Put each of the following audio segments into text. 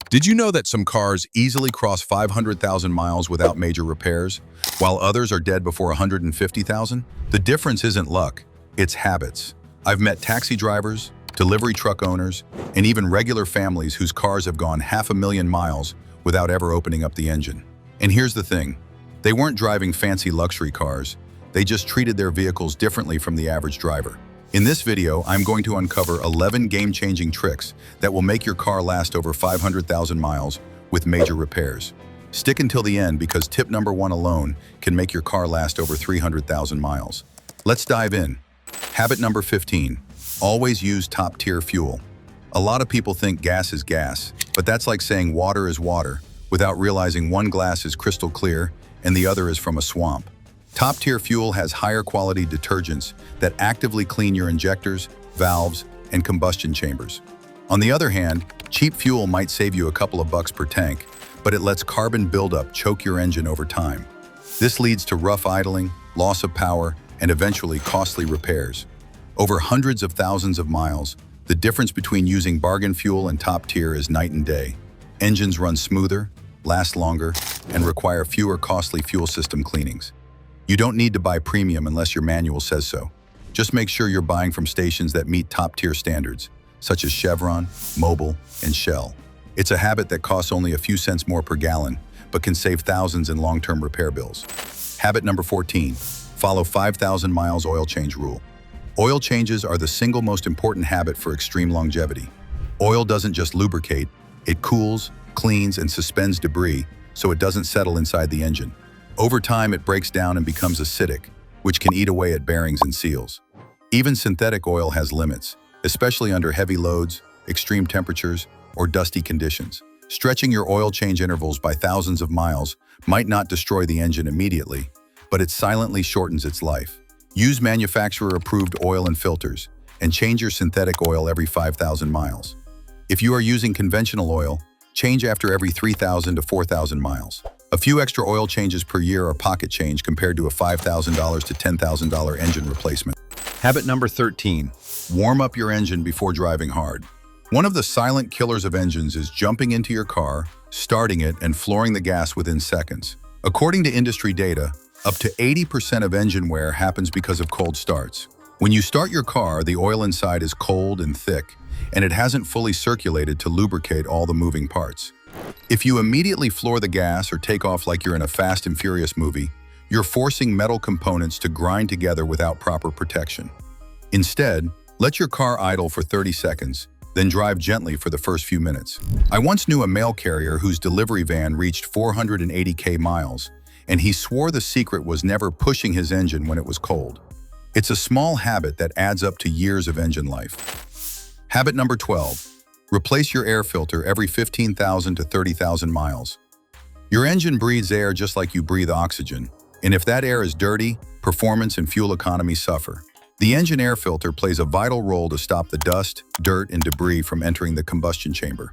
Did you know that some cars easily cross 500,000 miles without major repairs, while others are dead before 150,000? The difference isn't luck, it's habits. I've met taxi drivers, delivery truck owners, and even regular families whose cars have gone 500,000 miles without ever opening up the engine. And here's the thing, they weren't driving fancy luxury cars, they just treated their vehicles differently from the average driver. In this video, I'm going to uncover 11 game-changing tricks that will make your car last over 500,000 miles with major repairs. Stick until the end because tip number 1 alone can make your car last over 300,000 miles. Let's dive in. Habit number 15, always use top-tier fuel. A lot of people think gas is gas, but that's like saying water is water without realizing one glass is crystal clear and the other is from a swamp. Top-tier fuel has higher quality detergents that actively clean your injectors, valves, and combustion chambers. On the other hand, cheap fuel might save you a couple of bucks per tank, but it lets carbon buildup choke your engine over time. This leads to rough idling, loss of power, and eventually costly repairs. Over hundreds of thousands of miles, the difference between using bargain fuel and top tier is night and day. Engines run smoother, last longer, and require fewer costly fuel system cleanings. You don't need to buy premium unless your manual says so. Just make sure you're buying from stations that meet top-tier standards, such as Chevron, Mobil, and Shell. It's a habit that costs only a few cents more per gallon, but can save thousands in long-term repair bills. Habit number 14, follow 5,000 miles oil change rule. Oil changes are the single most important habit for extreme longevity. Oil doesn't just lubricate, it cools, cleans, and suspends debris so it doesn't settle inside the engine. Over time, it breaks down and becomes acidic, which can eat away at bearings and seals. Even synthetic oil has limits, especially under heavy loads, extreme temperatures, or dusty conditions. Stretching your oil change intervals by thousands of miles might not destroy the engine immediately, but it silently shortens its life. Use manufacturer-approved oil and filters, and change your synthetic oil every 5,000 miles. If you are using conventional oil, change after every 3,000 to 4,000 miles. A few extra oil changes per year are pocket change compared to a $5,000 to $10,000 engine replacement. Habit number 13, warm up your engine before driving hard. One of the silent killers of engines is jumping into your car, starting it, and flooring the gas within seconds. According to industry data, up to 80% of engine wear happens because of cold starts. When you start your car, the oil inside is cold and thick, and it hasn't fully circulated to lubricate all the moving parts. If you immediately floor the gas or take off like you're in a Fast and Furious movie, you're forcing metal components to grind together without proper protection. Instead, let your car idle for 30 seconds, then drive gently for the first few minutes. I once knew a mail carrier whose delivery van reached 480,000 miles, and he swore the secret was never pushing his engine when it was cold. It's a small habit that adds up to years of engine life. Habit number 12. Replace your air filter every 15,000 to 30,000 miles. Your engine breathes air just like you breathe oxygen, and if that air is dirty, performance and fuel economy suffer. The engine air filter plays a vital role to stop the dust, dirt, and debris from entering the combustion chamber.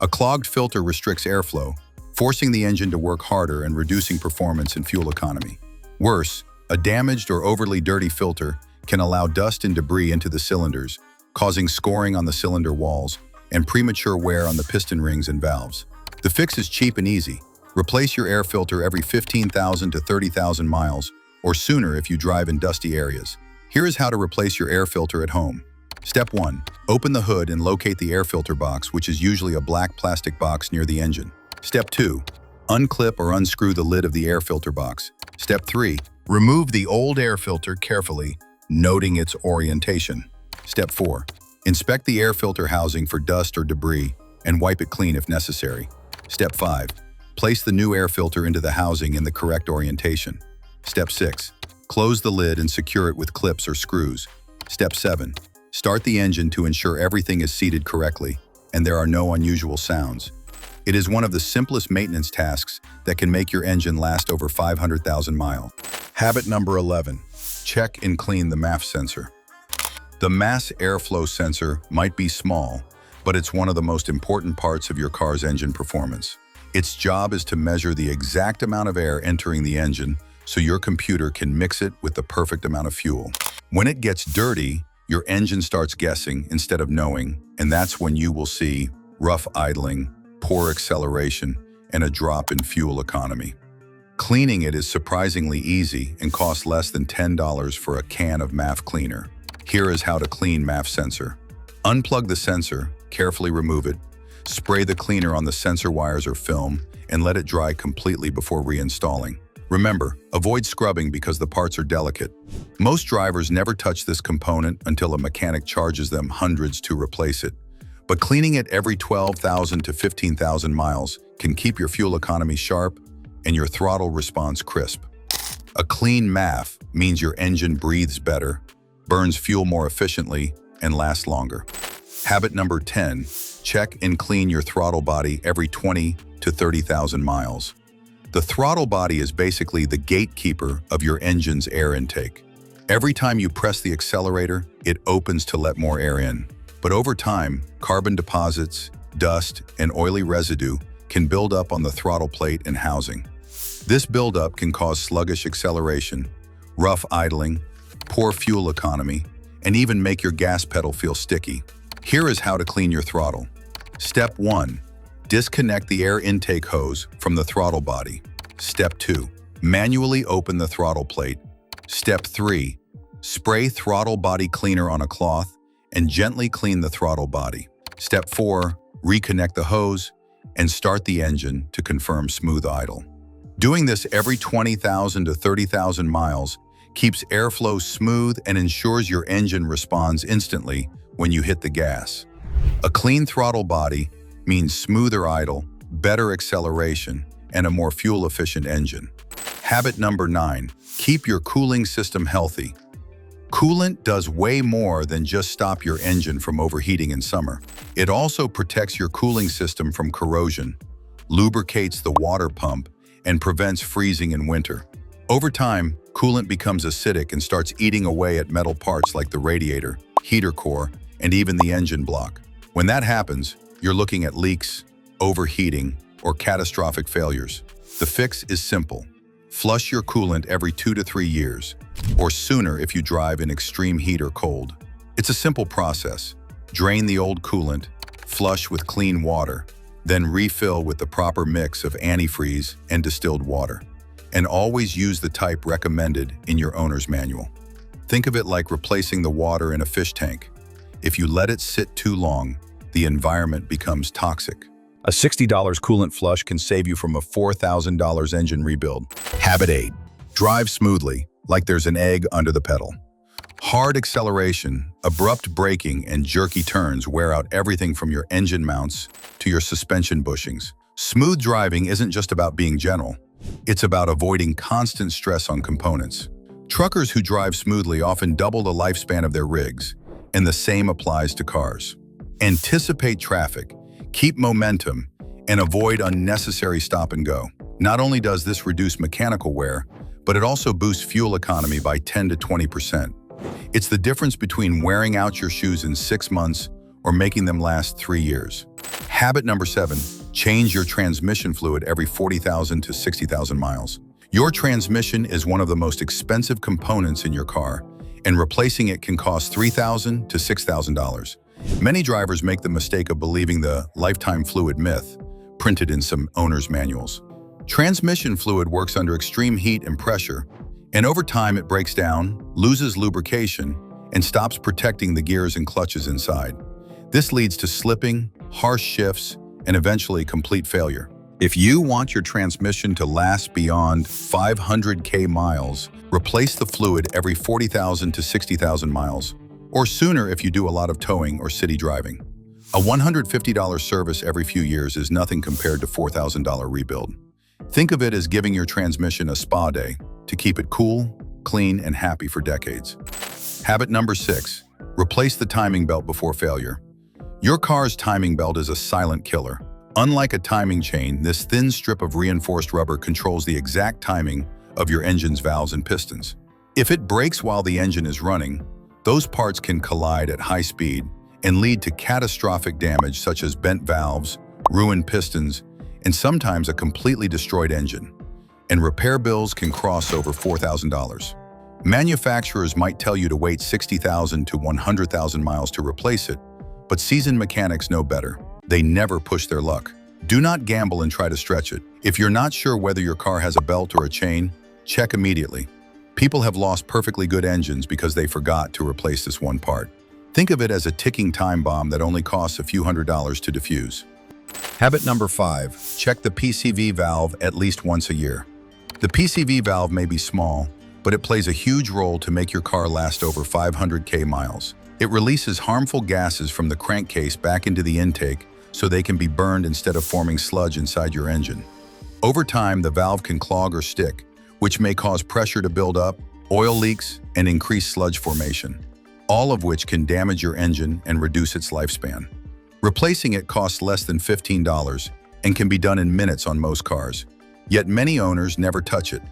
A clogged filter restricts airflow, forcing the engine to work harder and reducing performance and fuel economy. Worse, a damaged or overly dirty filter can allow dust and debris into the cylinders, causing scoring on the cylinder walls and premature wear on the piston rings and valves. The fix is cheap and easy. Replace your air filter every 15,000 to 30,000 miles, or sooner if you drive in dusty areas. Here is how to replace your air filter at home. Step 1. Open the hood and locate the air filter box, which is usually a black plastic box near the engine. Step 2. Unclip or unscrew the lid of the air filter box. Step 3. Remove the old air filter carefully, noting its orientation. Step 4. Inspect the air filter housing for dust or debris and wipe it clean if necessary. Step 5. Place the new air filter into the housing in the correct orientation. Step 6. Close the lid and secure it with clips or screws. Step 7. Start the engine to ensure everything is seated correctly and there are no unusual sounds. It is one of the simplest maintenance tasks that can make your engine last over 500,000 miles. Habit number 11. Check and clean the MAF sensor. The mass airflow sensor might be small, but it's one of the most important parts of your car's engine performance. Its job is to measure the exact amount of air entering the engine so your computer can mix it with the perfect amount of fuel. When it gets dirty, your engine starts guessing instead of knowing, and that's when you will see rough idling, poor acceleration, and a drop in fuel economy. Cleaning it is surprisingly easy and costs less than $10 for a can of MAF cleaner. Here is how to clean MAF sensor. Unplug the sensor, carefully remove it, spray the cleaner on the sensor wires or film, and let it dry completely before reinstalling. Remember, avoid scrubbing because the parts are delicate. Most drivers never touch this component until a mechanic charges them hundreds to replace it. But cleaning it every 12,000 to 15,000 miles can keep your fuel economy sharp and your throttle response crisp. A clean MAF means your engine breathes better, burns fuel more efficiently, and lasts longer. Habit number 10, check and clean your throttle body every 20 to 30,000 miles. The throttle body is basically the gatekeeper of your engine's air intake. Every time you press the accelerator, it opens to let more air in. But over time, carbon deposits, dust, and oily residue can build up on the throttle plate and housing. This buildup can cause sluggish acceleration, rough idling, poor fuel economy, and even make your gas pedal feel sticky. Here is how to clean your throttle. Step 1. Disconnect the air intake hose from the throttle body. Step 2. Manually open the throttle plate. Step 3. Spray throttle body cleaner on a cloth and gently clean the throttle body. Step 4. Reconnect the hose and start the engine to confirm smooth idle. Doing this every 20,000 to 30,000 miles keeps airflow smooth and ensures your engine responds instantly when you hit the gas. A clean throttle body means smoother idle, better acceleration, and a more fuel-efficient engine. Habit number 9, keep your cooling system healthy. Coolant does way more than just stop your engine from overheating in summer. It also protects your cooling system from corrosion, lubricates the water pump, and prevents freezing in winter. Over time, coolant becomes acidic and starts eating away at metal parts like the radiator, heater core, and even the engine block. When that happens, you're looking at leaks, overheating, or catastrophic failures. The fix is simple. Flush your coolant every 2 to 3 years, or sooner if you drive in extreme heat or cold. It's a simple process. Drain the old coolant, flush with clean water, then refill with the proper mix of antifreeze and distilled water. And always use the type recommended in your owner's manual. Think of it like replacing the water in a fish tank. If you let it sit too long, the environment becomes toxic. A $60 coolant flush can save you from a $4,000 engine rebuild. Habit 8. Drive smoothly, like there's an egg under the pedal. Hard acceleration, abrupt braking, and jerky turns wear out everything from your engine mounts to your suspension bushings. Smooth driving isn't just about being gentle. It's about avoiding constant stress on components. Truckers who drive smoothly often double the lifespan of their rigs, and the same applies to cars. Anticipate traffic, keep momentum, and avoid unnecessary stop and go. Not only does this reduce mechanical wear, but it also boosts fuel economy by 10 to 20%. It's the difference between wearing out your shoes in 6 months or making them last 3 years. Habit number 7, change your transmission fluid every 40,000 to 60,000 miles. Your transmission is one of the most expensive components in your car, and replacing it can cost $3,000 to $6,000. Many drivers make the mistake of believing the lifetime fluid myth, printed in some owner's manuals. Transmission fluid works under extreme heat and pressure, and over time it breaks down, loses lubrication, and stops protecting the gears and clutches inside. This leads to slipping, harsh shifts, and eventually complete failure. If you want your transmission to last beyond 500k miles, replace the fluid every 40,000 to 60,000 miles, or sooner if you do a lot of towing or city driving. A $150 service every few years is nothing compared to $4,000 rebuild. Think of it as giving your transmission a spa day to keep it cool, clean, and happy for decades. Habit number 6, replace the timing belt before failure. Your car's timing belt is a silent killer. Unlike a timing chain, this thin strip of reinforced rubber controls the exact timing of your engine's valves and pistons. If it breaks while the engine is running, those parts can collide at high speed and lead to catastrophic damage such as bent valves, ruined pistons, and sometimes a completely destroyed engine. And repair bills can cross over $4,000. Manufacturers might tell you to wait 60,000 to 100,000 miles to replace it, but seasoned mechanics know better. They never push their luck. Do not gamble and try to stretch it. If you're not sure whether your car has a belt or a chain, check immediately. People have lost perfectly good engines because they forgot to replace this one part. Think of it as a ticking time bomb that only costs a few $100s to defuse. Habit number 5, check the PCV valve at least once a year. The PCV valve may be small, but it plays a huge role to make your car last over 500k miles. It releases harmful gases from the crankcase back into the intake so they can be burned instead of forming sludge inside your engine. Over time, the valve can clog or stick, which may cause pressure to build up, oil leaks, and increase sludge formation, all of which can damage your engine and reduce its lifespan. Replacing it costs less than $15 and can be done in minutes on most cars. Yet many owners never touch it.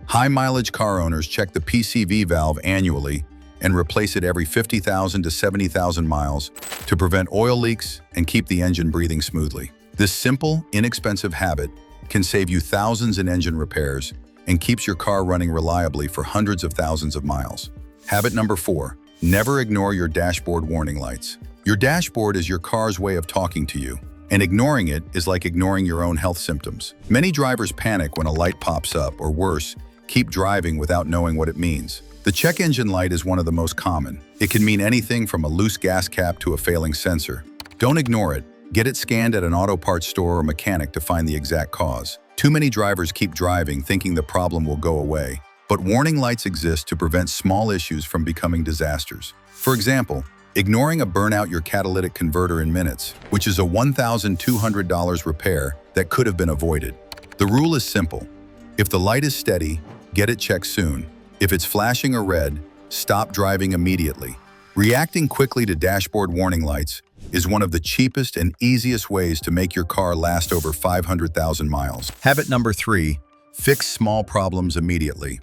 High-mileage car owners check the PCV valve annually and replace it every 50,000 to 70,000 miles to prevent oil leaks and keep the engine breathing smoothly. This simple, inexpensive habit can save you thousands in engine repairs and keeps your car running reliably for hundreds of thousands of miles. Habit number 4, never ignore your dashboard warning lights. Your dashboard is your car's way of talking to you, and ignoring it is like ignoring your own health symptoms. Many drivers panic when a light pops up, or worse, keep driving without knowing what it means. The check engine light is one of the most common. It can mean anything from a loose gas cap to a failing sensor. Don't ignore it. Get it scanned at an auto parts store or mechanic to find the exact cause. Too many drivers keep driving thinking the problem will go away, but warning lights exist to prevent small issues from becoming disasters. For example, ignoring a burnout your catalytic converter in minutes, which is a $1,200 repair that could have been avoided. The rule is simple. If the light is steady, get it checked soon. If it's flashing or red, stop driving immediately. Reacting quickly to dashboard warning lights is one of the cheapest and easiest ways to make your car last over 500,000 miles. Habit number 3, fix small problems immediately.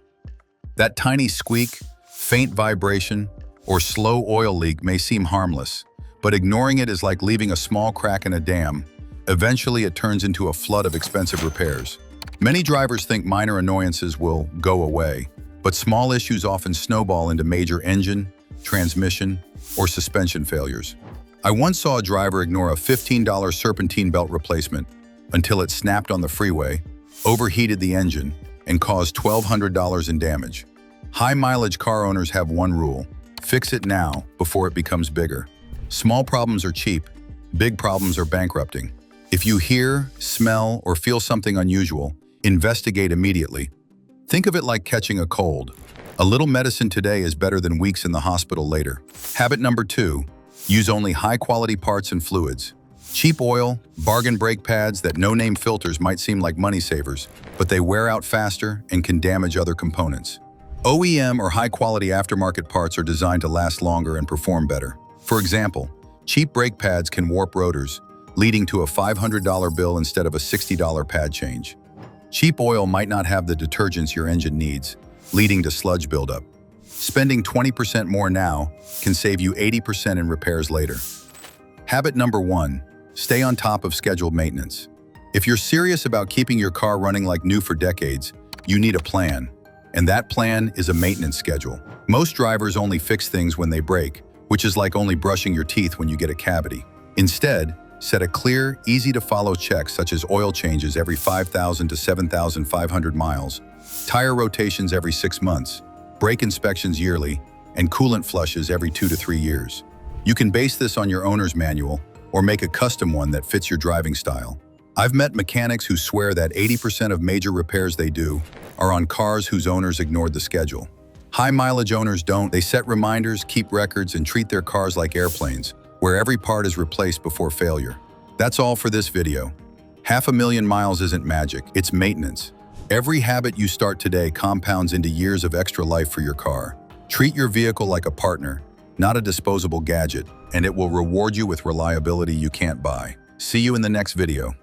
That tiny squeak, faint vibration, or slow oil leak may seem harmless, but ignoring it is like leaving a small crack in a dam. Eventually, it turns into a flood of expensive repairs. Many drivers think minor annoyances will go away, but small issues often snowball into major engine, transmission, or suspension failures. I once saw a driver ignore a $15 serpentine belt replacement until it snapped on the freeway, overheated the engine, and caused $1,200 in damage. High-mileage car owners have one rule: fix it now before it becomes bigger. Small problems are cheap, big problems are bankrupting. If you hear, smell, or feel something unusual, investigate immediately. Think of it like catching a cold. A little medicine today is better than weeks in the hospital later. Habit number 2, use only high-quality parts and fluids. Cheap oil, bargain brake pads, that no-name filters might seem like money savers, but they wear out faster and can damage other components. OEM or high-quality aftermarket parts are designed to last longer and perform better. For example, cheap brake pads can warp rotors, leading to a $500 bill instead of a $60 pad change. Cheap oil might not have the detergents your engine needs, leading to sludge buildup. Spending 20% more now can save you 80% in repairs later. Habit number 1, stay on top of scheduled maintenance. If you're serious about keeping your car running like new for decades, you need a plan. And that plan is a maintenance schedule. Most drivers only fix things when they break, which is like only brushing your teeth when you get a cavity. Instead, set a clear, easy-to-follow check such as oil changes every 5,000 to 7,500 miles, tire rotations every 6 months, brake inspections yearly, and coolant flushes every 2 to 3 years. You can base this on your owner's manual or make a custom one that fits your driving style. I've met mechanics who swear that 80% of major repairs they do are on cars whose owners ignored the schedule. High-mileage owners don't. They set reminders, keep records, and treat their cars like airplanes, where every part is replaced before failure. That's all for this video. 500,000 miles isn't magic, it's maintenance. Every habit you start today compounds into years of extra life for your car. Treat your vehicle like a partner, not a disposable gadget, and it will reward you with reliability you can't buy. See you in the next video.